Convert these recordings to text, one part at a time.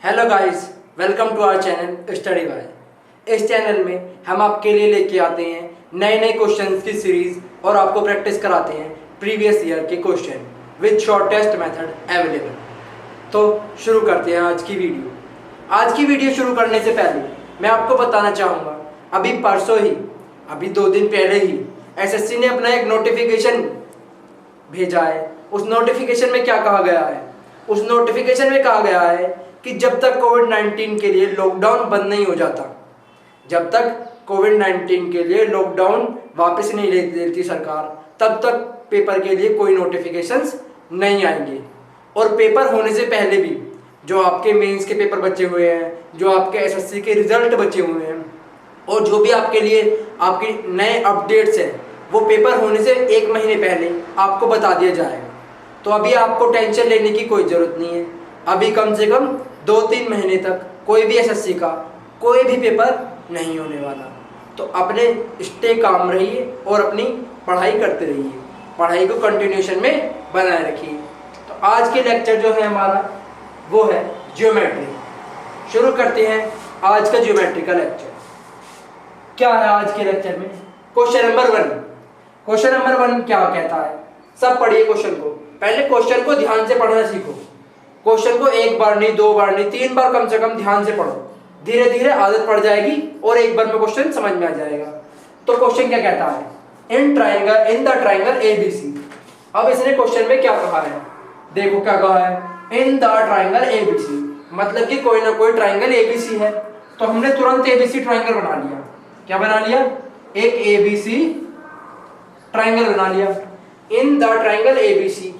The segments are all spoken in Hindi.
Hello guys, welcome to our channel study by. इस चैनल में हम आपके लिए लेके आते हैं नए नए क्वेश्चंस की सीरीज और आपको प्रैक्टिस कराते हैं प्रीवियस ईयर के question with shortest method available. तो शुरू करते हैं आज की वीडियो। आज की वीडियो शुरू करने से पहले मैं आपको बताना चाहूँगा, अभी परसों ही, अभी 2 दिन पहले ही एसएससी ने अपना एक नोटिफिकेशन भेजा है। उस नोटिफिकेशन में क्या कहा गया है? उस नोटिफिकेशन में कहा गया है कि जब तक कोविड-19 के लिए लॉकडाउन बंद नहीं हो जाता, जब तक कोविड-19 के लिए लॉकडाउन वापस नहीं ले देती सरकार, तब तक पेपर के लिए कोई नोटिफिकेशंस नहीं आएंगे। और पेपर होने से पहले भी जो आपके मेंस के पेपर बचे हुए हैं, जो आपके एसएससी के रिजल्ट बचे हुए हैं और जो भी आपके लिए आपके नए अपडेट्स हैं, वो पेपर होने से 1 महीने पहले आपको बता दिया जाएगा। तो अभी आपको टेंशन लेने की कोई ज़रूरत नहीं है। अभी कम से कम 2-3 महीने तक कोई भी एसएससी का कोई भी पेपर नहीं होने वाला। तो अपने स्टे काम रहिए और अपनी पढ़ाई करते रहिए, पढ़ाई को कंटिन्यूशन में बनाए रखिए। तो आज के लेक्चर जो है हमारा वो है ज्योमेट्री। शुरू करते हैं आज का ज्योमेट्री का लेक्चर। क्या है आज के लेक्चर में? Question number 1। क्वेश्चन नंबर 1 क्या कहता है? सब पढ़िए क्वेश्चन को। पहले क्वेश्चन को ध्यान से पढ़ना सीखो। क्वेश्चन को 1 बार नहीं, 2 बार नहीं, 3 बार कम से कम ध्यान से पढ़ो। धीरे धीरे आदत पड़ जाएगी और एक बार में क्वेश्चन समझ में आ जाएगा। तो क्वेश्चन क्या कहता है? In the triangle ABC. अब इसने क्वेश्चन में क्या कहा है? देखो क्या कहा है, इन द ट्राइंगल एबीसी, मतलब कि कोई ना कोई ट्राइंगल एबीसी है। तो हमने तुरंत एबीसी ट्राइंगल बना लिया। क्या बना लिया? एक एबीसी ट्राइंगल बना लिया। In the triangle ABC.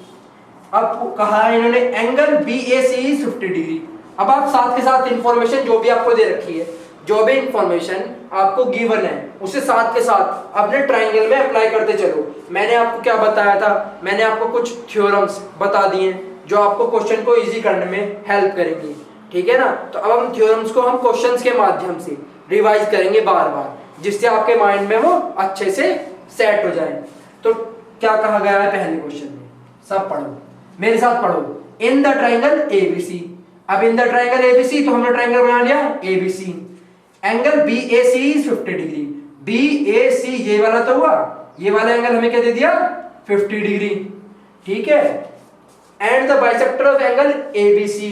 अब कहा है इन्होंने एंगल BAC इज 50 डिग्री। अब आप साथ के साथ इंफॉर्मेशन जो भी आपको दे रखी है, जो भी इंफॉर्मेशन आपको गिवन है, उसे साथ के साथ अपने ट्राइंगल में अप्लाई करते चलो। मैंने आपको क्या बताया था? मैंने आपको कुछ थ्योरम्स बता दिए जो आपको क्वेश्चन को इजी करने में हेल्प करेंगी। ठीक है ना? तो अब हम थ्योरम्स को हम क्वेश्चंस के माध्यम से रिवाइज करेंगे बार बार, जिससे आपके माइंड में वो अच्छे से सेट हो जाए। तो क्या कहा गया है पहले क्वेश्चन में? सब पढ़ो, मेरे साथ पढ़ो। In the triangle ABC. अब इन द ट्राइंगल एबीसी, तो हमने ट्राइंगल बना लिया ABC. Angle BAC is 50 degree. BAC ये वाला तो हुआ, ये वाला एंगल हमें क्या दे दिया? 50 डिग्री। ठीक है। And the bisector of angle ABC।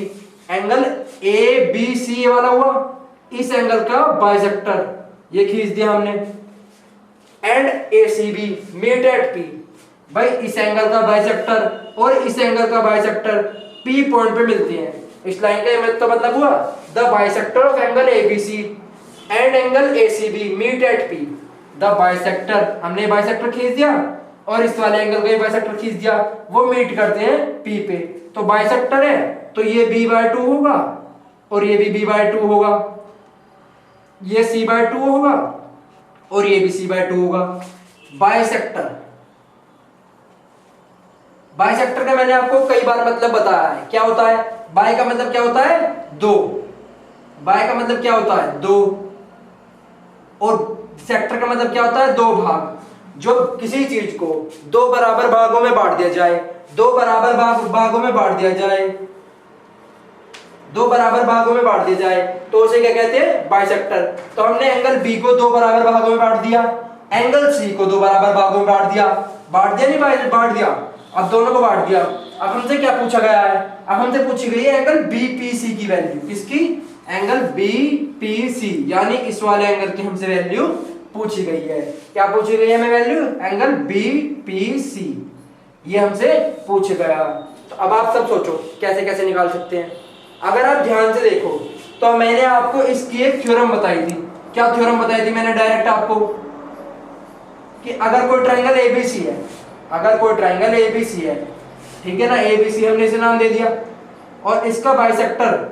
Angle ABC ये वाला हुआ, इस एंगल का बाइसेक्टर ये खींच दिया हमने। And ACB meet at P। भाई इस एंगल का बाइसेक्टर और इस एंगल का बाइसेक्टर P पॉइंट पे मिलते हैं। इस लाइन का तो मतलब हुआ the bisector of angle ABC and angle ACB meet at P। The bisector, हमने बाइसेक्टर खींच दिया और इस वाले एंगल का भी बाइसेक्टर खींच दिया, वो मीट करते हैं P पे। तो बाइसेक्टर है तो ये B/2 होगा और ये भी B/2 होगा, ये C/2 होगा और ये भी C/2 होगा। बाइसेक्टर, बाइसेक्टर का मैंने आपको कई बार मतलब बताया है। क्या होता है? बाय का मतलब क्या होता है? 2। बाय का मतलब क्या होता है? 2। और सेक्टर का मतलब क्या होता है? 2 भाग। जो किसी चीज को 2 बराबर भागों में बांट दिया जाए, 2 बराबर भागों में बांट दिया जाए, 2 बराबर भागों में बांट दिया जाए, तो उसे क्या कहते हैं? बाइसेक्टर। तो हमने एंगल B को 2 बराबर भागों में बांट दिया, एंगल C को 2 बराबर भागों में बांट दिया। बांट दिया नहीं? बांट दिया। अब दोनों को बांट दिया। अब हमसे क्या पूछा गया है? अब हमसे पूछी गई है एंगल BPC की वैल्यू। किसकी? एंगल BPC, यानी इस वाले एंगल की हमसे वैल्यू पूछी गई है। क्या पूछी गई है हमें वैल्यू? एंगल BPC ये हमसे पूछ गया। तो अब आप सब सोचो कैसे कैसे निकाल सकते हैं। अगर आप ध्यान से देखो तो मैंने आपको इसकी एक थ्योरम बताई थी। क्या थ्योरम बताई थी मैंने डायरेक्ट आपको? कि अगर कोई ट्राइंगल ABC है, अगर कोई ट्राइंगल ABC है, ठीक है ना, ABC हमने इसे नाम दे दिया, और इसका बाइसेक्टर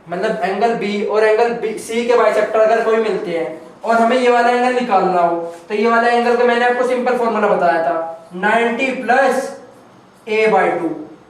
मतलब एंगल B और एंगल C के बाइसेक्टर अगर कोई मिलते हैं और हमें ये वाला एंगल निकालना हो, तो ये वाला एंगल का मैंने आपको सिंपल फॉर्मूला बताया था, 90 + A/2।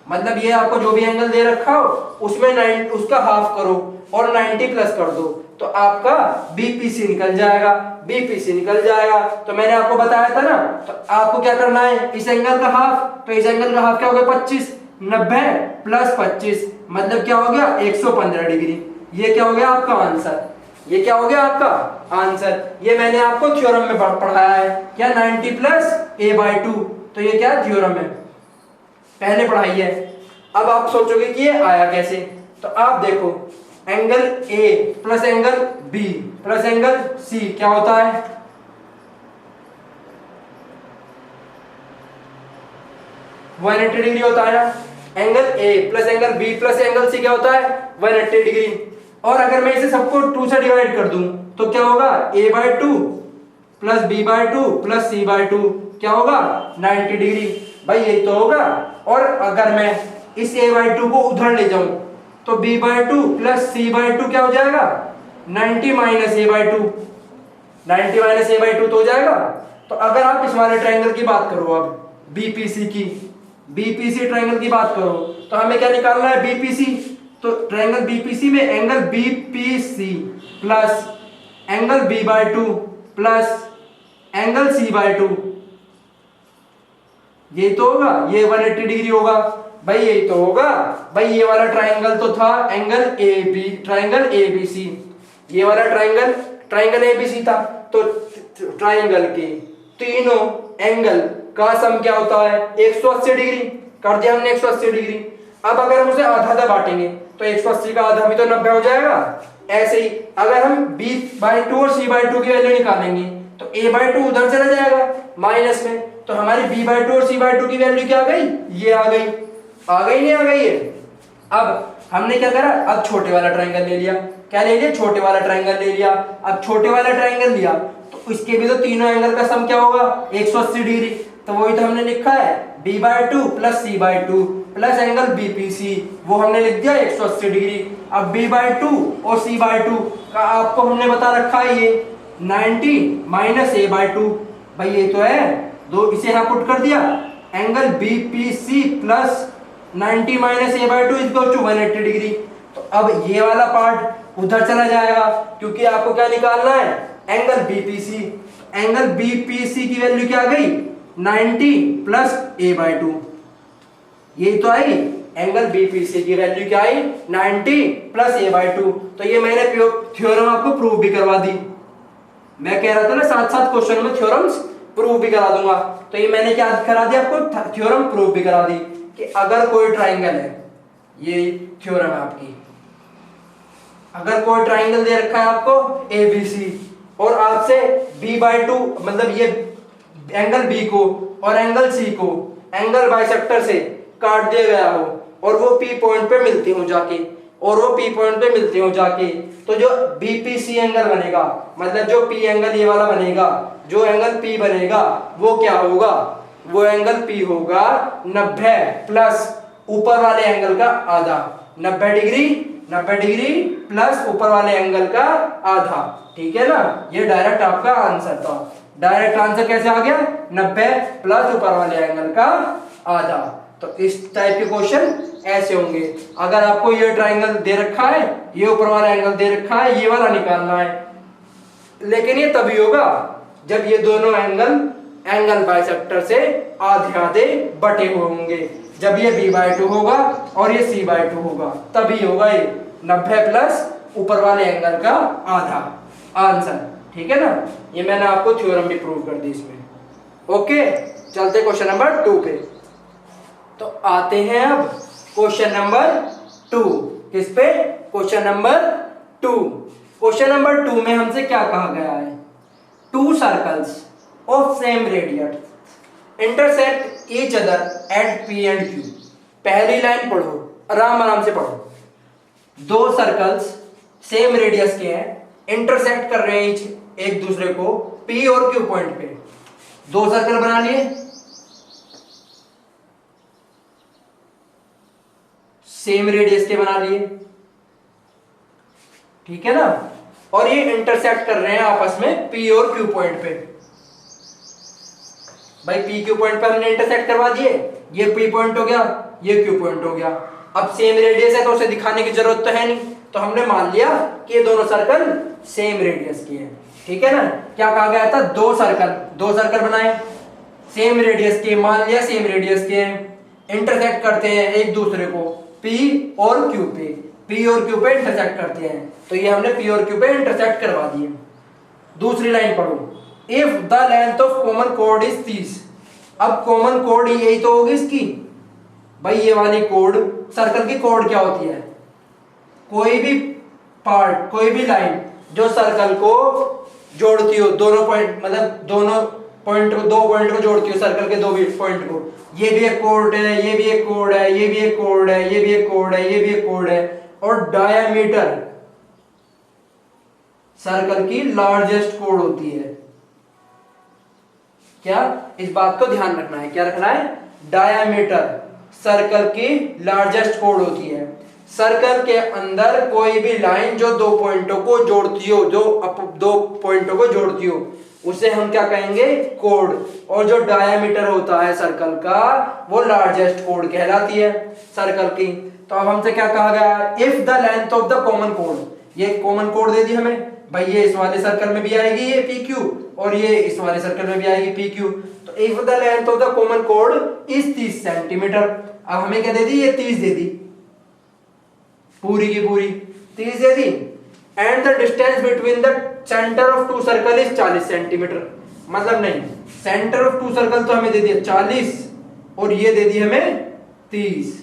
मतलब ये आपको जो भी एंगल दे रखा हो उसमें उसका हाफ करो और 90 प्लस कर दो, तो आपका BPC निकल जाएगा। BPC निकल जाएगा तो मैंने आपको बताया था ना, तो आपको क्या करना है? इस एंगल का हाफ, तो इस एंगल का हाफ क्या हो गया? 25। 90 + 25 मतलब क्या हो गया 115 डिग्री। ये क्या हो गया आपका आंसर, ये क्या हो गया आपका आंसर। ये मैंने आपको थ्योरम में पढ़ाया है क्या, 90 प्लस a/2, तो ये क्या थ्योरम है, पहले पढ़ाई है। अब आप सोचोगे कि ये आया कैसे, तो आप देखो angle A plus angle B plus angle C क्या होता है, 180 डिग्री होता है ना। Angle A plus angle B plus angle C क्या होता है 180 डिग्री। और अगर मैं इसे सबको 2 से डिवाइड कर दूं तो क्या होगा a/2 plus b/2 plus c/2 क्या होगा 90 डिग्री। भाई यही तो होगा। और अगर मैं इस a/2 को उधर ले जाऊं तो b/2 प्लस c/2 क्या हो जाएगा 90 माइनस a/2, 90 माइनस a/2 तो हो जाएगा। तो अगर आप इस वाले ट्रायंगल की बात करो, अब BPC की, BPC ट्रायंगल की बात करो, तो हमें क्या निकालना है BPC। तो ट्रायंगल BPC में angle BPC plus angle b/2 plus angle c/2, ये तो होगा, ये 180 डिग्री होगा। भाई यही तो होगा। भाई ये वाला ट्रायंगल तो था एंगल AB, ट्रायंगल ABC, ये वाला ट्रायंगल ABC था। तो ट्रायंगल के तीनों एंगल का सम क्या होता है 180 डिग्री। कर दिया हमने 180 डिग्री। अब अगर हम उसे आधा आधा बांटेंगे तो 180 का आधा भी तो 90 हो जाएगा। ऐसे ही अगर हम b/2 और c/2 की वैल्यू निकालेंगे तो a/2 उधर चला जाएगा माइनस में, तो हमारी b/2 और c/2 की वैल्यू क्या आ गई, ये आ गई, नहीं आ गई है। अब हमने क्या करा, अब छोटे वाला ट्रायंगल ले लिया। क्या ले लिया, छोटे वाला ट्रायंगल ले लिया। अब छोटे वाला ट्रायंगल लिया तो इसके भी तो तीनों एंगल का सम क्या होगा 180 डिग्री। तो वही तो हमने लिखा है b/2 plus c/2 plus angle BPC, वो हमने लिख दिया 180 डिग्री। अब b/2 और c/2 का आपको हमने बता रखा है ये 90 माइनस a/2, भाई ये तो है दो, इसे यहां पुट कर दिया। Angle BPC plus 90 minus a/2 equal to 180 degree. तो अब ये वाला पार्ट उधर चला जाएगा क्योंकि आपको क्या निकालना है एंगल BPC। एंगल BPC की वैल्यू क्या आ गई 90 प्लस a/2, यही तो आई एंगल BPC की वैल्यू क्या आई 90 प्लस a/2। तो ये मैंने थ्योरम आपको प्रूव भी करवा दी। मैं कह रहा था ना साथ साथ क्वेश्चन में थ्योरम्स प्रूव भी करा दूंगा, तो ये मैंने क्या करा दिया आपको, थ्योरम प्रूव भी करा दी कि अगर कोई ट्रायंगल है, ये थ्योरम है आपकी, अगर कोई ट्रायंगल दे रखा है आपको ABC और आपसे b/2 मतलब ये एंगल B को और एंगल C को एंगल बाइसेक्टर से काट दिया गया हो और वो P पॉइंट पे मिलती हो जाके, तो जो BPC एंगल बनेगा, मतलब जो P एंगल ये वाला बनेगा, जो एंगल P बनेगा वो क्या होगा, वो एंगल P होगा 90 प्लस ऊपर वाले एंगल का आधा, 90 डिग्री प्लस ऊपर वाले एंगल का आधा। ठीक है ना, ये डायरेक्ट आपका आंसर था। डायरेक्ट आंसर कैसे आ गया 90 प्लस ऊपर वाले एंगल का आधा। तो इस टाइप के क्वेश्चन ऐसे होंगे। अगर आपको ये ट्रायंगल दे रखा है, ये ऊपर वाला एंगल दे रखा है, ये वाला निकालना है, लेकिन ये तभी होगा जब ये दोनों एंगल बाइसेक्टर से आधे आधे बटे हुए होंगे। जब ये b/2 होगा और ये c/2 होगा तभी होगा ये 90 प्लस ऊपर वाले एंगल का आधा आंसर। ठीक है ना, ये मैंने आपको थ्योरम भी प्रूव कर दी इसमें। ओके, चलते क्वेश्चन नंबर 2 पे। तो आते हैं अब क्वेश्चन नंबर 2। किस पे, क्वेश्चन नंबर 2। क्वेश्चन नंबर 2 में हमसे क्या कहा गया है, 2 circles of same radius intersect each other at P and Q। पहली लाइन पढ़ो, आराम से पढ़ो। 2 सर्कल्स सेम रेडियस के हैं, इंटरसेक्ट कर रहे हैं एक दूसरे को P और Q पॉइंट पे। 2 सर्कल बना लिए, सेम रेडियस के बना लिए, ठीक है ना, और ये इंटरसेक्ट कर रहे हैं आपस में P और Q पॉइंट पे। भाई P Q पॉइंट पे हमने इंटरसेक्ट करवा दिए, ये P पॉइंट हो गया, ये Q पॉइंट हो गया। अब सेम रेडियस है तो उसे दिखाने की जरूरत तो है नहीं, तो हमने मान लिया कि ये दोनों सर्कल सेम रेडियस के हैं। ठीक है ना, क्या कहा गया था, 2 सर्कल बनाए सेम रेडियस के, मान लिया सेम रेडियस के हैं, इंटरसेक्ट करते हैं एक दूसरे को P और Q पे, P और Q पे इंटरसेक्ट करते हैं। तो ये हमने P और Q पे इंटरसेक्ट करवा दिए। दूसरी लाइन पढ़ो, if the length of common code is 30। अब कॉमन कोड यही तो होगी इसकी भाई, ये वाली कोड, सर्कल की कोड क्या होती है? कोई भी पार्ट, कोई भी लाइन जो सर्कल को जोड़ती हो, दोनों पॉइंट, मतलब दोनों पॉइंट को, दो पॉइंट को जोड़ती हो, सर्कल के दो भी पॉइंट को। ये भी एक कोड है, ये भी एक कोड है, ये भी एक कोड है, ये भी एक कोड है, ये भी एक कोड है। और डायमीटर सर्कल की लार्जेस्ट कोड होती है। क्या? इस बात को ध्यान रखना है। क्या रखना है? डायमीटर सर्कल की लार्जेस्ट कोड होती है। सर्कल के अंदर कोई भी लाइन जो दो पॉइंटों को जोड़ती हो, जो दो पॉइंटों को जोड़ती हो, उसे हम क्या कहेंगे? कोड। और जो डायमीटर होता है सर्कल का, वो लार्जेस्ट कोड कहलाती है सर्कल की। तो अब हमसे क्या कहा गया? If the length of the common code, ये कॉमन कोड दे दी हमें भाई, ये इस वाले सर्कल में भी आएगी ये PQ, और ये इस वाले सर्कल में भी आएगी PQ। तो if the length of the common code is 30 centimetre. अब हमें क्या दे दी? ये 30 दे दी, पूरी की पूरी 30 दे दी। And the distance between the centre of two circle is 40 centimetre. मतलब नहीं, सेंटर ऑफ टू सर्कल तो हमें दे दिया 40, और ये दे दी हमें 30।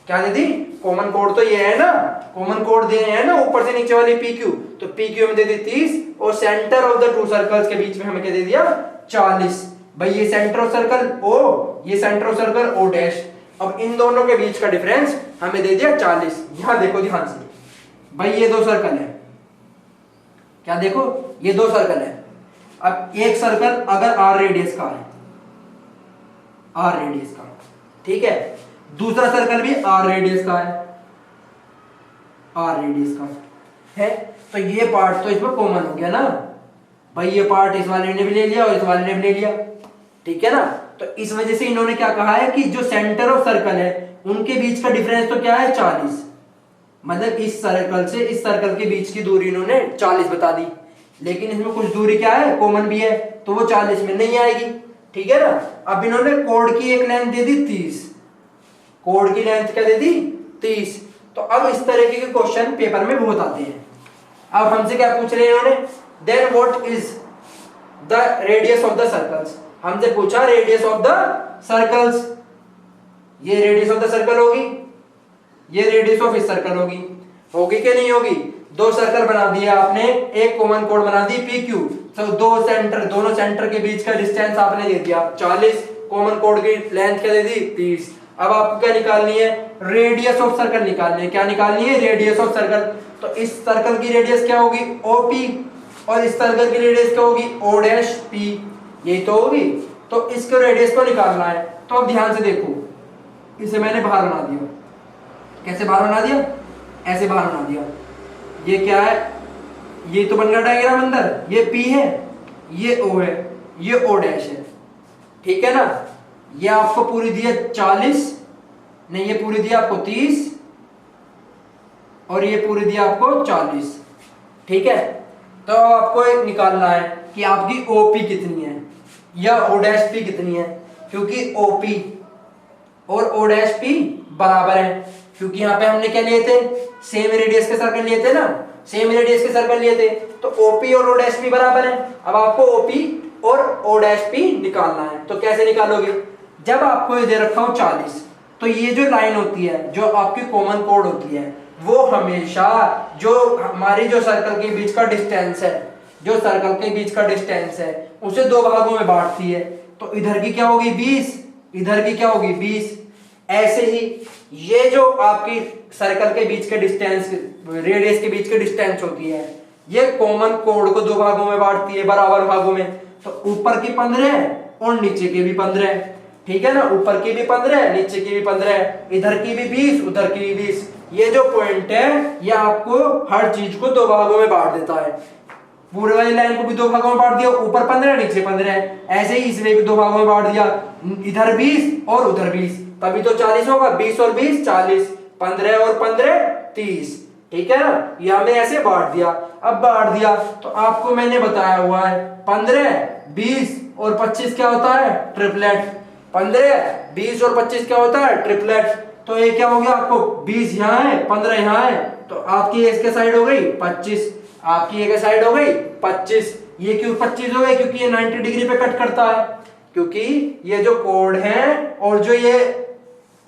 क्या दे दी? कॉमन कोड तो ये है ना, कॉमन कोड दे हैं ना ऊपर से नीचे वाली PQ, तो PQ में दे दी 30, और centre of the two circles के बीच में हमें क्या दे दिया? 40। भाई ये सेंटर ऑफ सर्कल O, ये centre of circle O dash. अब इन दोनों के बीच का डिफरेंस हमें दे दिया 40। यहां देखो ध्यान से भाई, ये दो सर्कल है। क्या देखो? ये दो सर्कल है। अब एक सर्कल अगर R रेडियस का है, R रेडियस का, ठीक है, दूसरा सर्कल भी R रेडियस का है, R रेडियस का है। तो ये पार्ट तो इसमें कॉमन हो गया ना भाई, ये पार्ट इस वाले ने भी ले लिया और इस वाले ने भी ले लिया, ठीक है ना। तो इस वजह से इन्होंने क्या कहा है कि जो सेंटर ऑफ सर्कल है उनके बीच का डिफरेंस तो क्या है? 40। मतलब इस सर्कल से इस सर्कल के बीच की दूरी इन्होंने 40 बता दी, लेकिन इसमें कुछ दूरी क्या है? कॉमन भी है, तो वो 40 में नहीं आएगी, ठीक है ना। अब इन्होंने कोड की एक लेंथ दे दी 30, कोड की लेंथ क्या दे दी? 30। तो अब इस तरह के क्वेश्चन पेपर में बहुत आते हैं। अब हमसे क्या पूछ रहे हैं इन्होंने? Then what is the radius of the circles. हमसे पूछा रेडियस ऑफ द सर्कल्स। ये रेडियस ऑफ द सर्कल होगी, ये रेडियस ऑफ इस सर्कल होगी, होगी कि नहीं होगी? दो सर्कल बना दिया आपने, एक कॉमन कोड बना दी PQ, तो दोनों सेंटर के बीच का डिस्टेंस आपने दे दिया 40, कॉमन कोड की लेंथ क्या दे दी? 30। अब आपको क्या निकालनी है? रेडियस ऑफ सर्कल निकालनी है। क्या निकालनी है? Radius of circle. तो इस सर्कल की रेडियस क्या होगी? OP, और इस सर्कल की रेडियस क्या होगी? O डैश P, यही तो होगी। तो इसके रेडियस को निकालना है। तो अब ध्यान से देखो, इसे मैंने बाहर बना दिया। कैसे बाहर बना दिया? ऐसे बाहर बना दिया। ये क्या है? ये तो बन गया डायग्राम अंदर, ये P है, ये O है, ये O डैश है, ठीक है ना। ये आपको पूरी दिया 40, नहीं ये पूरी दिया आपको 30, और ये पूरी दिया आपको 40, ठीक है। तो आपको एक निकालना है कि आपकी OP कितनी है या O डैश P कितनी है, क्योंकि OP और O डैश P बराबर है, क्योंकि यहाँ पे हमने क्या लिए थे? सेम रेडियस के सर्कल लिए थे ना, सेम रेडियस के सर्कल लिए थे, तो OP और O डैश P बराबर है। अब आपको OP और O डैश P निकालना है। तो कैसे निकालोगे? जब आपको ये दे रखा हो 40, तो ये जो लाइन होती है, जो आपकी कॉमन कोड होती है, वो हमेशा जो हमारी जो सर्कल के बीच का डिस्टेंस है, जो सर्कल के बीच का डिस्टेंस है, उसे दो भागों में बांटती है। तो इधर की क्या होगी? 20, इधर की क्या होगी? 20। ऐसे ही ये जो आपकी सर्कल के बीच के डिस्टेंस, रेडियस के बीच के डिस्टेंस होती है, ये कॉमन कोड को दो भागों में बांटती है, बराबर भागों में। तो ऊपर की 15 और नीचे की भी 15, ठीक है ना। ऊपर की भी 15, नीचे की भी 15, इधर की भी 20, उधर की भी 20। ये जो पॉइंट है, ये आपको हर चीज को दो भागों में बांट देता है। पूरे वाली लाइन को भी दो भागों में बांट दिया, ऊपर 15 नीचे 15। ऐसे ही इसमें भी दो भागों में बांट दिया, इधर 20 और उधर 20, तभी तो 40 होगा। 20 और 20 40, 15 और 15 30, ठीक है ना। ये हमने ऐसे बांट दिया। अब बांट दिया तो आपको मैंने बताया हुआ है 15, 20 और 25 क्या होता है? ट्रिपलेट। 15, 20 और 25 क्या होता है? ट्रिपलेट। तो ये क्या हो गया आपको 20 यहाँ है 15 यहाँ है, तो आपकी इसके साइड हो गई 25, आपकी एक साइड हो गई 25। ये क्यों 25 हो गई? क्योंकि ये 90 डिग्री पे कट करता है, क्योंकि ये जो कोड है और जो ये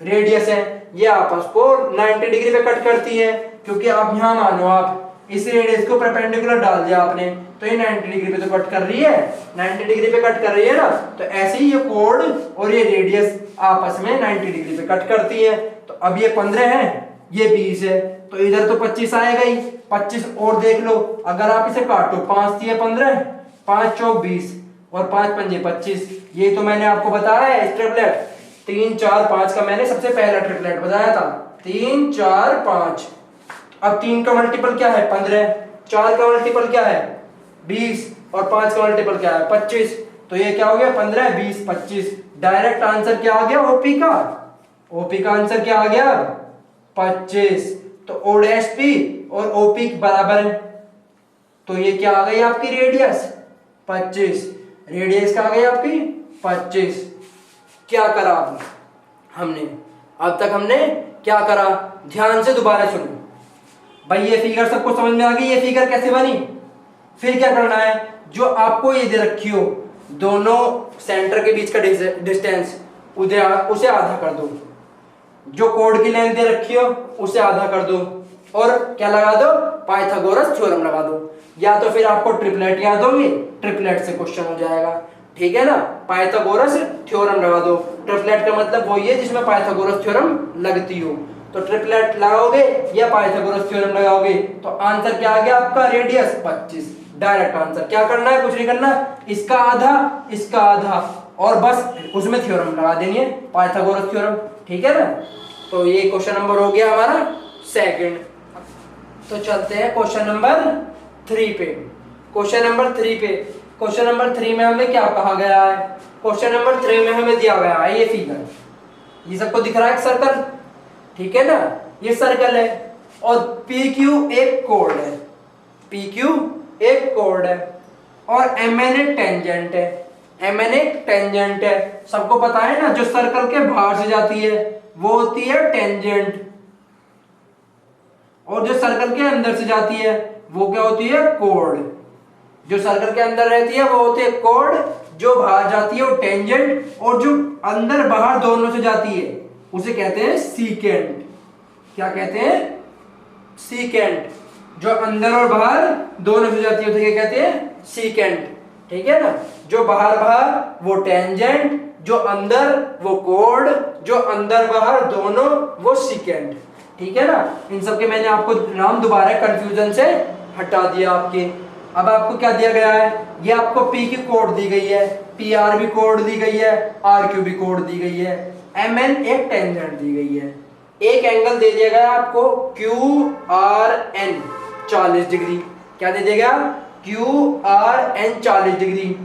रेडियस है ये आपस को 90 डिग्री पे कट करती है। क्योंकि आप यहाँ मानो आप इस रेडियस को परपेंडिकुलर डाल दिया आपने, तो ये 90 डिग्री पे तो कट कर रही है, 90 डिग्री पे कट कर रही है ना, तो ऐसे ही ये कोड और ये रेडियस आपस में 90 डिग्री पे कट करती है। तो अब ये 15 है, ये 20 है, तो इधर तो 25 आएगा ही, 25 और देख लो, अगर आप इसे काटो 5 दिए 15, 5 चौक 20 और 5 पंजे 25। ये तो मैंने आपको बताया है ट्रिपलेट 3 4 5 का मैंने सबसे पहला ट्रिपलेट बताया था, 3 4 5। अब 3 का मल्टीपल क्या है 15, 4 का मल्टीपल क्या है 20 और 5 का मल्टीपल क्या है 25। तो ये क्या हो गया 15 20 25। डायरेक्ट आंसर क्या आ गया ओपी का? ओपी का आंसर क्या आ गया 25। तो ओ डैश पी और ओपी बराबर है, तो ये क्या आ गई आपकी रेडियस 25। रेडियस क्या आ गई आपकी 25। क्या करा हमने अब तक? हमने क्या करा? ध्यान से दोबारा सुनो भाई। ये फिगर सबको समझ में आ गई? ये फिगर कैसे बनी? फिर क्या करना है, जो आपको ये दे रखी हो दोनों सेंटर के बीच का डिस्टेंस उसे आधा कर दो, जो कोड की लेंथ दे रखी हो उसे आधा कर दो, और क्या लगा दो? पाइथागोरस थ्योरम लगा दो। या तो फिर आपको ट्रिपलेट याद होगी, ट्रिपलेट से क्वेश्चन हो जाएगा, ठीक है ना। पाइथागोरस थ्योरम लगा दो, ट्रिपलेट का मतलब वही है जिसमें पाइथागोरस थ्योरम लगती हो। तो ट्रिपलेट लगाओगे या पाइथागोरस थ्योरम लगाओगे, तो आंसर क्या आ गया आपका? रेडियस 25। Direct answer. क्या करना है? कुछ नहीं करना, इसका आधा इसका आधा और बस उसमें थ्योरम लगा देनी है, पाइथागोरस थ्योरम, ठीक है ना। तो ये क्वेश्चन नंबर हो गया हमारा सेकंड। तो चलते हैं क्वेश्चन नंबर 3 पे। क्वेश्चन नंबर 3 पे, क्वेश्चन नंबर 3 में हमें क्या कहा गया है? क्वेश्चन नंबर 3 में हमें दिया गया है ये फिगर, ये सबको दिख रहा है एक सर्कल, ठीक है ना, ये सर्कल है और PQ एक कोड है, PQ एक कोड है और MN एक टेंजेंट है, MN एक टेंजेंट है। सबको पता है ना, जो सर्कल के बाहर से जाती है वो होती है टेंजेंट, और जो सर्कल के अंदर से जाती है वो क्या होती है? कोड। जो सर्कल के अंदर रहती है वो होती है कोड, जो बाहर जाती है वो टेंजेंट, और जो अंदर बाहर दोनों से जाती है उसे कहते हैं सीकेंट। क्या कहते हैं? सीकेंट। जो अंदर और बाहर दोनों से जाती है उसे क्या कहते हैं? सीकेंट, ठीक है ना। जो बाहर बाहर वो टेंजेंट, जो अंदर वो कोड, जो अंदर बाहर दोनों वो सीकेंट, ठीक है ना। इन सब के मैंने आपको नाम दोबारा कंफ्यूजन से हटा दिया आपके। अब आपको क्या दिया गया है? ये आपको पी की कोड दी गई है, पी आर भी कोड दी गई है, आर क्यू भी कोड दी गई है, एम एन एक टेंजेंट दी गई है, एक एंगल दे दिया गया आपको क्यू आर एन 40 डिग्री। क्या दे दिया गया? Q R N 40 degree.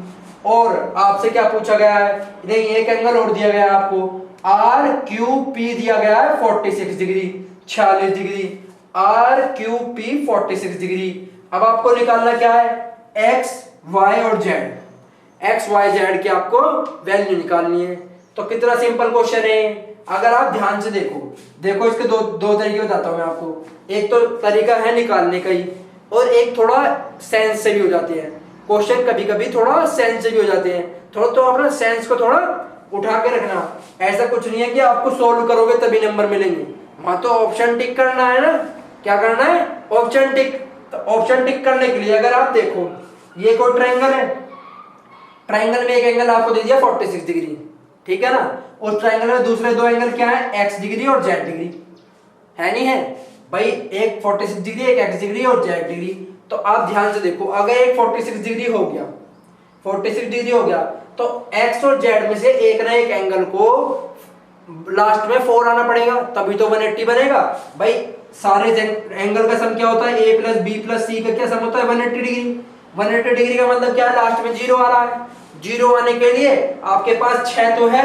और आपसे क्या पूछा गया है? देखिए एक एंगल और दिया गया है आपको, आर क्यू पी दिया गया है 46 degree, 46 degree, R Q P 46 degree. अब आपको निकालना क्या है? एक्स वाई और जेड, एक्स वाई जेड की आपको वैल्यू निकालनी है। तो कितना सिंपल क्वेश्चन है, अगर आप ध्यान से देखो इसके दो तरीके बताता हूं मैं आपको। एक तो तरीका है निकालने का ही, और एक थोड़ा सेंस से भी हो जाते हैं क्वेश्चन, कभी कभी थोड़ा सेंस से भी हो जाते हैं। थोड़ा तो अपना सेंस को थोड़ा उठा के रखना। ऐसा कुछ नहीं है कि आपको सोल्व करोगे तभी नंबर मिलेंगे, वहां तो ऑप्शन टिक करना है ना। क्या करना है? Option tick. तो ऑप्शन टिक करने के लिए अगर आप देखो, ये कोई ट्रायंगल है, ट्रायंगल में एक एंगल आपको दे दिया 46 डिग्री, ठीक है ना। उस ट्रायंगल में दूसरे दो एंगल क्या है? x डिग्री और z डिग्री है, नहीं है भाई? एक 46 डिग्री, एक x डिग्री और z डिग्री। तो आप ध्यान से देखो, अगर एक 46 डिग्री हो गया, 46 डिग्री हो गया, तो x और z में से एक ना एक एंगल को लास्ट में 4 आना पड़ेगा, तभी तो 180 बनेगा भाई। सारे एंगल का सम क्या होता है? a प्लस बी प्लस सी का क्या सम होता है? 180 डिग्री। 180 डिग्री का मतलब क्या है? लास्ट में 0 आ रहा है। 0 आने के लिए आपके पास 6 तो है,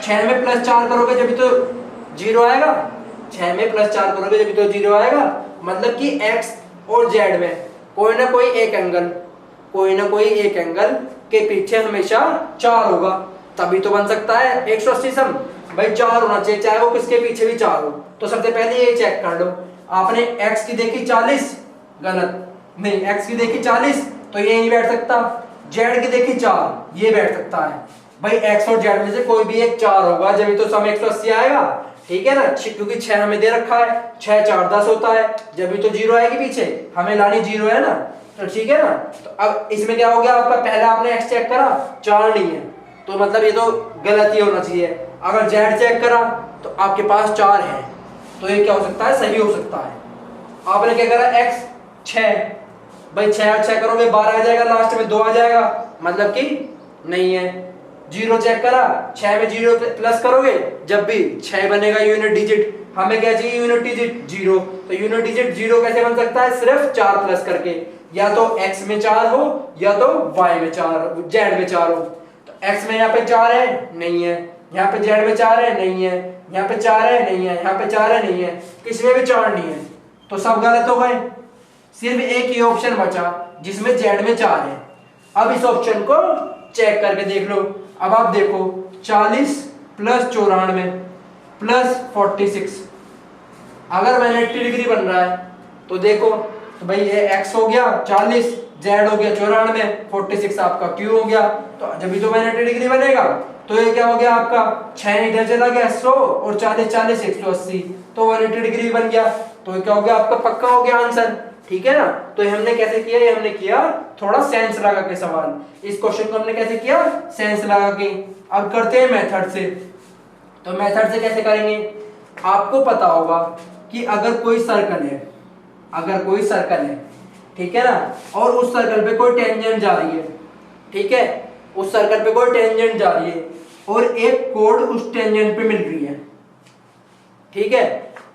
6 में प्लस 4 करोगे जब तो 0 आएगा, 6 में प्लस 4 करोगे जब तो 0 आएगा। मतलब कि x और z में कोई ना कोई एक एंगल, कोई ना कोई एक एंगल के पीछे हमेशा 4 होगा, तभी तो बन सकता है 180 सम। भाई 4 होना चाहिए, चाहे वो किसके पीछे भी 4 हो। तो सबसे पहले ये चेक कर लो, आपने x की देखी 40, गलत नहीं, x की देखी 40 तो ये नहीं बैठ सकता, z की देखी 4 ये बैठ सकता है। भाई x और z में से कोई भी एक 4 होगा, जब भी तो सम 180 आएगा, ठीक है ना, क्योंकि 6 हमें दे रखा है, 6 4 10 होता है, जब भी तो 0 आएगी पीछे, हमें लानी 0 है ना, तो ठीक है ना। तो अब इसमें क्या हो गया आपका, पहला आपने x चेक करा 4 नहीं है, तो मतलब ये तो गलत ही होना चाहिए। अगर z चेक करा तो आपके पास 4 है, तो ये क्या हो सकता है, सही हो सकता है। आपने क्या करा x 6, भाई 6 और 6 करोगे 12 आ जाएगा, लास्ट में 2 आ जाएगा, मतलब कि नहीं है। 0 चेक करा, 6 में 0 प्लस करोगे, जब भी 6 बनेगा यूनिट डिजिट, हमें क्या चाहिए यूनिट डिजिट 0, तो यूनिट डिजिट 0 कैसे बन सकता है, सिर्फ 4 प्लस करके, या तो x में 4 हो या तो y में 4, z में 4 हो। तो x में यहाँ पे 4 है, नहीं है, यहाँ पे z में 4 है, नहीं है, यहाँ पे 4 है, नहीं है, यहाँ पे 4 है, नहीं है, किसमें भी 4 नहीं है, तो सब गलत हो गए। सिर्फ एक ही ऑप्शन बचा जिसमें z में 4 है। अब इस ऑप्शन को चेक करके देख लो। अब आप देखो 40 प्लस 94 प्लस 46, अगर 180 डिग्री बन रहा है तो देखो, तो भाई ये x हो गया 40, z हो गया 94, 46 आपका q हो गया, तो जब भी तो 180 डिग्री बनेगा, तो ये क्या हो गया आपका 6 इधर चला गया 100 और 40 40 180, तो 180 डिग्री बन गया, तो ये क्या हो गया आपका पक्का हो गया आंसर, ठीक है ना। तो हमने कैसे किया, ये हमने किया थोड़ा सेंस लगा के सवाल, इस क्वेश्चन को हमने कैसे किया, सेंस लगा के। अब करते हैं मेथड से। तो मेथड से कैसे करेंगे, आपको पता होगा कि अगर कोई सर्कल है, अगर कोई सर्कल है, ठीक है ना, और उस सर्कल पे कोई टेंजेंट जा रही है, ठीक है, उस सर्कल पे कोई टेंजेंट जा रही है और एक कोड उस टेंजेंट पे मिल रही है, ठीक है,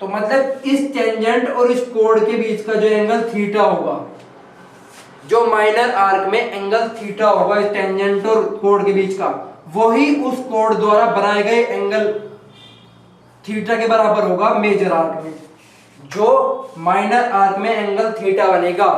तो मतलब इस टेंजेंट और इस कोड के बीच का जो एंगल थीटा होगा, जो माइनर आर्क में एंगल थीटा होगा इस टेंजेंट और कोड के बीच का, वही उस कोड द्वारा बनाए गए एंगल थीटा के बराबर होगा मेजर आर्क में। जो माइनर आर्क में एंगल थीटा बनेगा,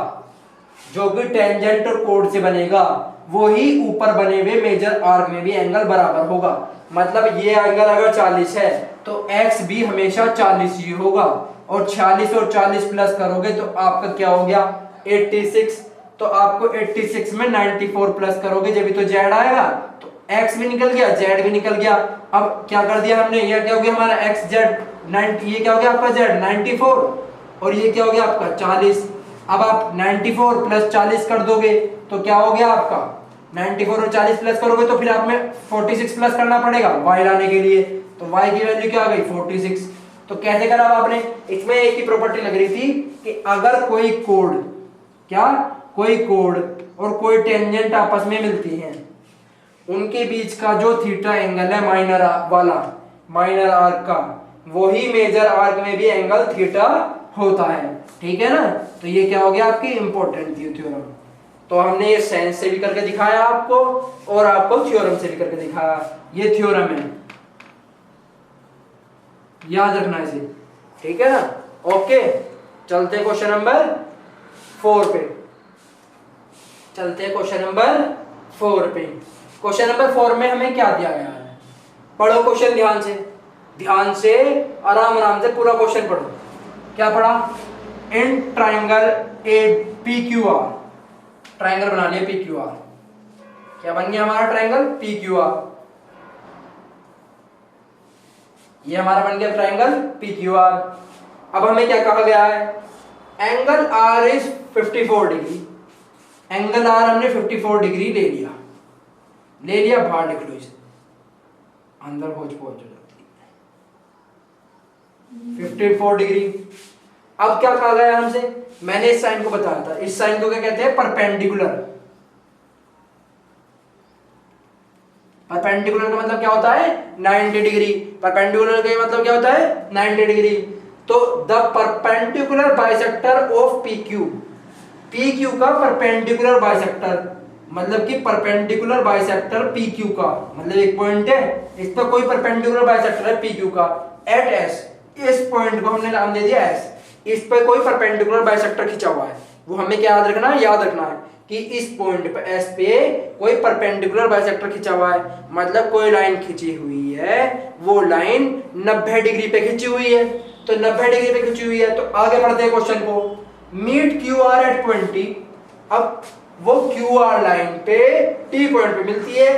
जो कि टेंजेंट और कोड से बनेगा, वही ऊपर बने हुए मेजर आर्क में भी एंगल बराबर होगा। मतलब ये एंगल अगर 40 है तो x भी हमेशा 40 ही होगा, और 46 और 40 प्लस करोगे तो आपका क्या हो गया 86, तो आपको 86 में 94 प्लस करोगे जब भी तो z आएगा, तो x भी निकल गया, z भी निकल गया। अब क्या कर दिया हमने, ये क्या हो गया हमारा x z 90, ये क्या हो गया आपका z 94 और ये क्या हो गया आपका 40। अब आप 94 प्लस 40 कर दोगे तो क्या हो गया आपका 94 और 40 प्लस करोगे तो फिर आप में 46 प्लस करना पड़ेगा y लाने के लिए, तो y की वैल्यू क्या आ गई 46। तो कैसे करा आपने, इसमें एक ही प्रॉपर्टी लग रही थी कि अगर कोई कोड, क्या कोई कोड और कोई टेंजेंट आपस में मिलती हैं, उनके बीच का जो थीटा एंगल है माइनर वाला, माइनर आर्क का, वही मेजर आर्क में भी एंगल थीटा होता है, ठीक है ना। तो ये क्या हो गया आपकी इंपॉर्टेंट थ्योरम। तो हमने ये साइंस से भी करके दिखाया आपको और आपको थ्योरम से भी करके दिखाया, ये थ्योरम है, याद रखना इसे, ठीक है ना। ओके, चलते हैं क्वेश्चन नंबर 4 पे, चलते हैं क्वेश्चन नंबर 4 पे। क्वेश्चन नंबर 4 में हमें क्या दिया गया है, पढ़ो क्वेश्चन ध्यान से, ध्यान से आराम आराम से पूरा क्वेश्चन पढ़ो। क्या पढ़ा, in triangle A P Q are, triangle बना लिया पी क्यू आर, क्या बन गया हमारा ट्राइंगल पी क्यू आर, ये हमारा बन गया ट्राइंगल पी क्यू आर। अब हमें क्या कहा गया है, angle R is 54 degree, angle R हमने 54 डिग्री ले लिया, ले लिया, बाहर लिख लो इसे, अंदर पहुंच जाती है 54 डिग्री। अब क्या कहा गया हमसे, मैंने इस साइन को बताया था, इस साइन को क्या कहते हैं परपेंडिकुलर। परपेंडिकुलर का मतलब क्या होता है 90 डिग्री, परपेंडिकुलर का मतलब क्या होता है 90 डिग्री। तो the perpendicular bisector of P Q, P Q का परपेंडिकुलर बाइसेक्टर, मतलब कि परपेंडिकुलर बाइसेक्टर पी क्यू का, मतलब एक पॉइंट है, इस पर कोई परपेंडिकुलर बाइसेक्टर है पी क्यू का एट एस, इस पॉइंट को हमने नाम दे दिया एस, इस पर कोई परपेंडिकुलर बाइसेक्टर खिंचा हुआ है, वो हमें क्या याद रखना है, याद रखना है कि इस पॉइंट पे एस पे कोई परपेंडिकुलर बाइसेक्टर खिंचा हुआ है, मतलब कोई लाइन खिंची हुई है, वो लाइन 90 डिग्री पे खिंची हुई है। तो 90 डिग्री पे खिंची हुई है, तो आगे बढ़ते हैं क्वेश्चन को। Meet Q R at 20। अब वो क्यू आर लाइन पे टी पॉइंट पे मिलती है,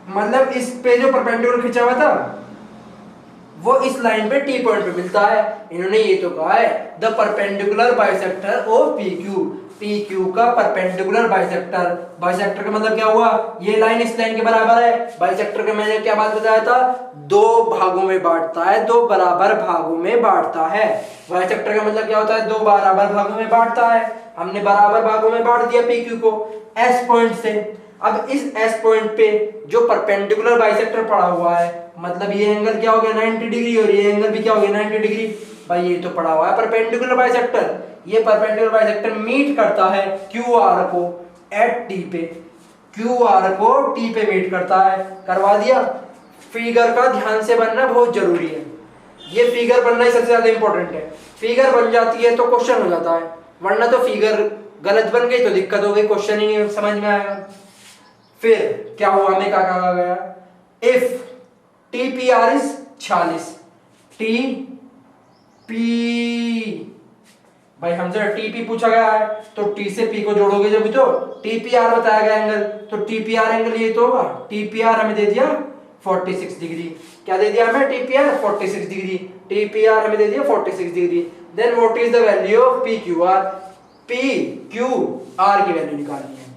मतलब इस पे जो परपेंडिकुलर खिंचा हुआ था वो इस लाइन पे टी पॉइंट पे मिलता है। इन्होंने ये तो कहा है the perpendicular bisector of P Q, P Q का परपेंडिकुलर बाइसेक्टर। बाइसेक्टर का मतलब क्या हुआ, ये लाइन इस लाइन के बराबर है। बाइसेक्टर का मैंने क्या बात बताया था, दो भागों में बांटता है, दो बराबर भागों में बांटता है। बाइसेक्टर का मतलब क्या होता है, दो बराबर भागों में बांटता है। हमने बराबर भागों में बांट दिया पी क्यू को एस पॉइंट से। अब इस एस पॉइंट पे जो परपेंडिकुलर बाइसेक्टर पड़ा हुआ है, मतलब ये एंगल क्या हो गया 90 डिग्री और ये एंगल भी क्या हो गया 90 डिग्री। भाई ये तो पड़ा हुआ है परपेंडिकुलर बाइसेक्टर। ये परपेंडिकुलर बाइसेक्टर मीट करता है क्यू आर को एट टी पे, क्यू आर को टी पे मीट करता है। करवा दिया। फिगर का ध्यान से बनना बहुत जरूरी है, ये फिगर बनना ही सबसे ज्यादा इंपॉर्टेंट है। फिगर बन जाती है तो क्वेश्चन हो जाता है, वरना तो फिगर गलत बन गई तो दिक्कत हो गई, क्वेश्चन ही नहीं समझ में आएगा। फिर क्या हुआ, हमें क्या कहा गया, if T P are is 46, T P, भाई हमसे टी पी पूछा गया है तो टी से पी को जोड़ोगे जब तो टी पी आर बताया गया एंगल, तो टी पी आर एंगल ये तो होगा। टी पी आर हमें दे दिया 46 डिग्री। क्या दे दिया हमें, T P R 46 degree. T P R हमें दे दिया 46 degree. Then what is the value of P Q R, P Q R की वैल्यू निकालनी है।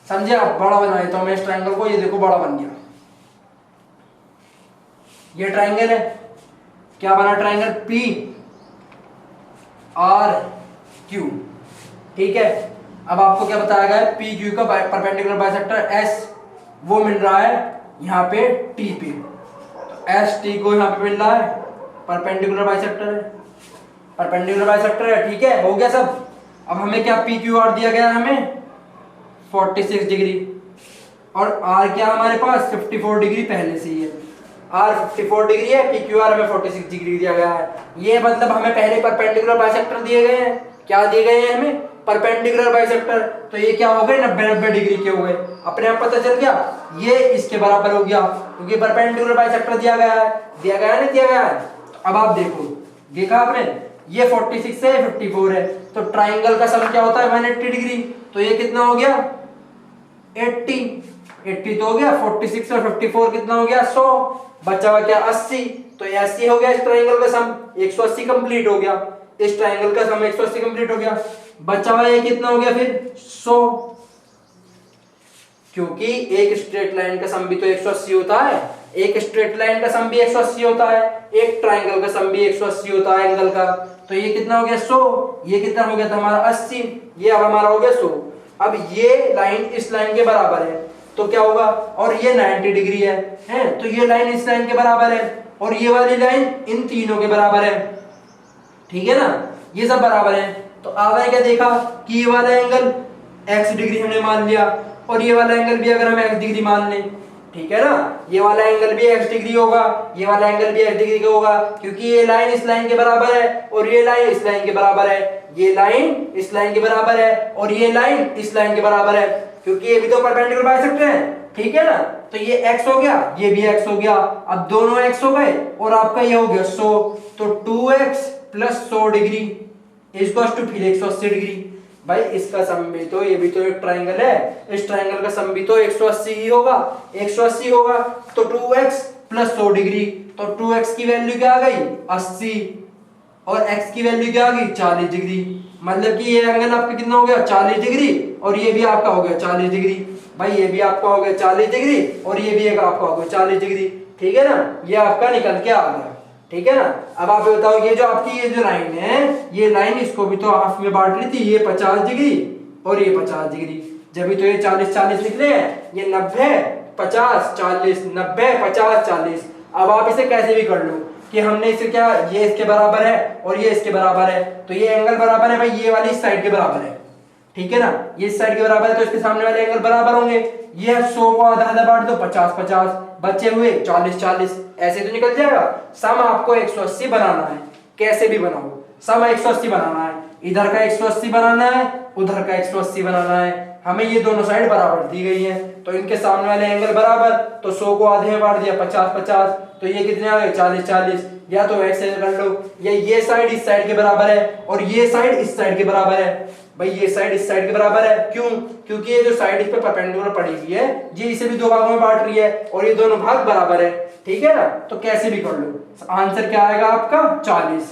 समझे आप, बड़ा बना देता हूं मैं इस ट्रायंगल को, ये देखो बड़ा बन गया। ये ट्रायंगल है, क्या बना ट्रायंगल, पी आर क्यू, ठीक है। अब आपको क्या बताया गया है, पी क्यू का परपेंडिकुलर बाइसेक्टर एस वो मिल रहा है यहाँ पे टी पे, तो एस टी को यहाँ पे मिल रहा है, परपेंडिकुलर बाइसेक्टर है, परपेंडिकुलर बाइसेक्टर है, ठीक है, हो गया सब। अब हमें क्या पी क्यू आर दिया गया है हमें 46 डिग्री, और आर क्या हमारे पास 54 डिग्री पहले से ही है। आर 54 डिग्री है, पी क्यू आर हमें 46 डिग्री दिया गया है। ये मतलब हमें पहले परपेंडिकुलर बाइसेक्टर दिए गए हैं। क्या दिए गए हैं हमें, परपेंडिकुलर बाइसेक्टर। तो ये क्या हो गए 90 डिग्री के हो गए, अपने आप पता चल गया ये इसके बराबर हो गया, क्योंकि परपेंडिकुलर बाइसेक्टर दिया गया है, दिया गया है, नहीं दिया गया है। अब आप देखो, देखा आपने, ये 46 है 54 है, तो ट्राइंगल का सम क्या होता है 180 डिग्री। तो ये कितना हो गया 80 तो हो गया, 46 और 54 कितना हो गया 100, बचा हुआ क्या 80। तो 80 हो गया इस ट्रायंगल का सम, 180 कंप्लीट हो गया, इस ट्रायंगल का सम 180 कंप्लीट हो गया। बचा हुआ ये कितना हो गया फिर 100, क्योंकि एक स्ट्रेट लाइन का सम भी तो 180 होता है, एक स्ट्रेट लाइन का सम भी 180 होता है, एक ट्रायंगल का सम भी 180 होता है एंगल का। तो ये कितना हो गया 100, ये कितना हो गया था हमारा 80, ये अब हमारा हो गया 100। अब ये लाइन इस लाइन के बराबर है तो क्या होगा, और ये 90 डिग्री है तो ये लाइन इस लाइन के बराबर है, और ये वाली लाइन इन तीनों के बराबर है, ठीक है ना, ये सब बराबर है। तो आपने क्या देखा कि ये वाला एंगल x डिग्री हमने मान लिया, और ये वाला एंगल भी अगर हम x डिग्री मान लें, ठीक है ना, ये वाला एंगल भी x डिग्री होगा, ये वाला एंगल भी x डिग्री का होगा, क्योंकि ये लाइन इस लाइन के बराबर है और ये लाइन इस लाइन के बराबर है, ये लाइन इस लाइन के बराबर है और ये लाइन इस लाइन के बराबर है, क्योंकि ये भी तो परपेंडिकुलर बाइसेक्टर है, ठीक है ना। तो ये x हो गया, ये भी x हो गया, अब दोनों x हो गए और आपका ये हो गया 100, तो 2x प्लस 100 डिग्री इसको टू फिर 180 डिग्री। भाई इसका सम भी तो, ये भी तो एक ट्रायंगल है, इस ट्रायंगल का सम भी तो 180 ही होगा, 180 होगा, तो 2x प्लस 100 डिग्री, तो 2x की वैल्यू क्या आ गई 80 और x की वैल्यू क्या आ गई 40 डिग्री। मतलब कि ये एंगल आपका कितना हो गया 40 डिग्री और ये भी आपका हो गया 40 डिग्री। भाई ये भी आपका हो गया 40 डिग्री और ये भी एक आपका हो गया 40 डिग्री, ठीक है ना, ये आपका निकल के आ गया, ठीक है ना। अब आप बताओ ये जो आपकी ये जो लाइन है, ये लाइन इसको भी तो हाफ में बांट ली थी, ये 50 डिग्री और ये 50 डिग्री, जब भी तो ये 40-40 निकले हैं, ये 90-50-40 90-50-40। अब आप इसे कैसे भी कर लो कि हमने इसे क्या, ये इसके बराबर है और ये इसके बराबर है, तो ये एंगल बराबर है भाई, ये वाली इस साइड के बराबर है, ठीक है ना, ये इस साइड के बराबर है तो इसके सामने वाले एंगल बराबर होंगे। ये 100 को आधा आधा बांट दो 50-50, बचे हुए 40-40, ऐसे तो निकल जाएगा। सम आपको 180 बनाना है, कैसे भी बनाओ, सम 180 बनाना है, इधर का 180 बनाना है, उधर का 180 बनाना है। हमें ये दोनों साइड बराबर दी गई है, तो इनके सामने वाले एंगल बराबर, तो 100 को आधे में बांट दिया 50-50, तो ये कितने आ गए 40-40। या तो ऐसे कर लो, ये साइड इस साइड के बराबर है और ये साइड इस साइड के बराबर है। भाई ये साइड इस साइड के बराबर है, क्यों? क्योंकि ये जो साइड इस पे परपेंडिकुलर पड़ी हुई है ये इसे भी दो भागों में बांट रही है और ये दोनों भाग बराबर है, ठीक है ना। तो कैसे भी कर लो, आंसर क्या आएगा आपका 40।